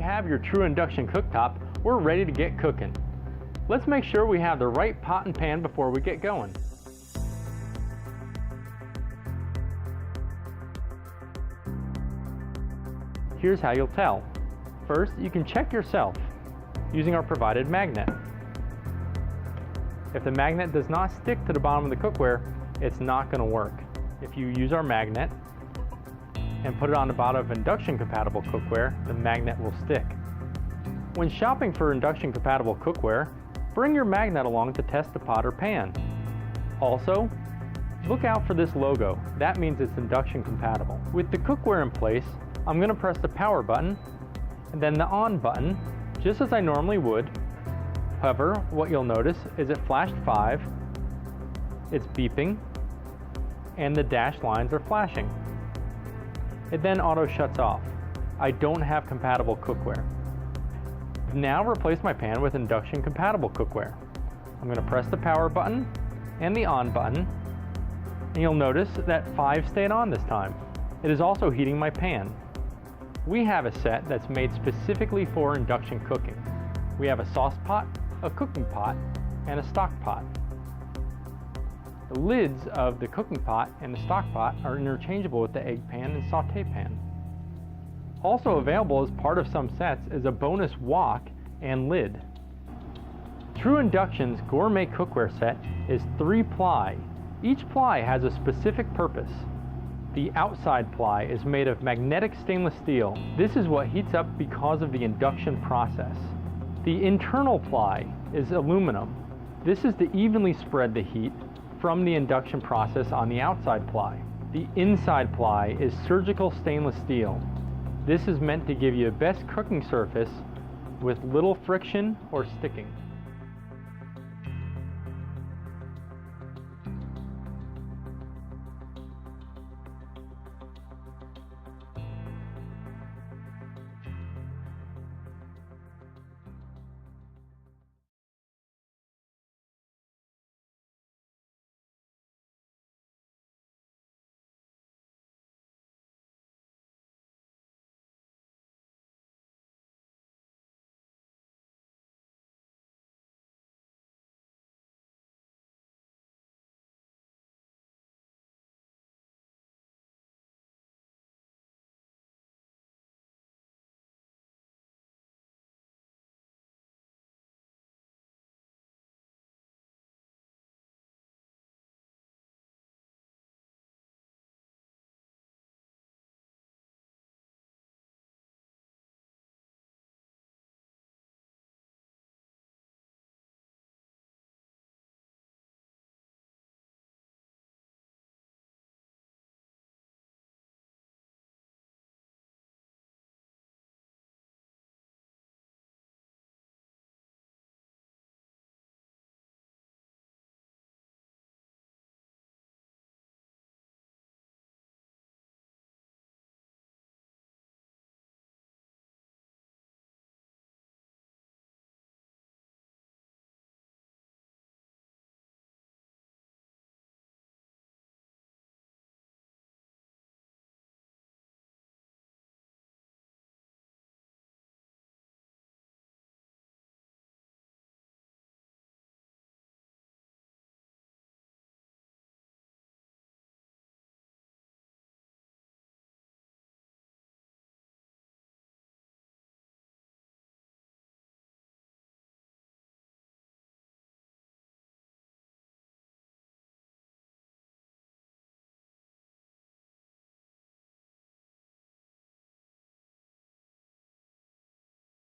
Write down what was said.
have your true induction cooktop, we're ready to get cooking. Let's make sure we have the right pot and pan before we get going. Here's how you'll tell. First, you can check yourself using our provided magnet. If the magnet does not stick to the bottom of the cookware, it's not going to work. If you use our magnet and put it on the bottom of induction compatible cookware, the magnet will stick. When shopping for induction compatible cookware, bring your magnet along to test the pot or pan. Also, look out for this logo. That means it's induction compatible. With the cookware in place, I'm going to press the power button and then the on button, just as I normally would. However, what you'll notice is it flashed 5, it's beeping, and the dashed lines are flashing. It then auto shuts off. I don't have compatible cookware. Now replace my pan with induction compatible cookware. I'm going to press the power button and the on button, and you'll notice that 5 stayed on this time. It is also heating my pan. We have a set that's made specifically for induction cooking. We have a sauce pot, a cooking pot, and a stock pot. The lids of the cooking pot and the stock pot are interchangeable with the egg pan and saute pan. Also available as part of some sets is a bonus wok and lid. True Induction's gourmet cookware set is 3-ply. Each ply has a specific purpose. The outside ply is made of magnetic stainless steel. This is what heats up because of the induction process. The internal ply is aluminum. This is to evenly spread the heat from the induction process on the outside ply. The inside ply is surgical stainless steel. This is meant to give you a best cooking surface with little friction or sticking.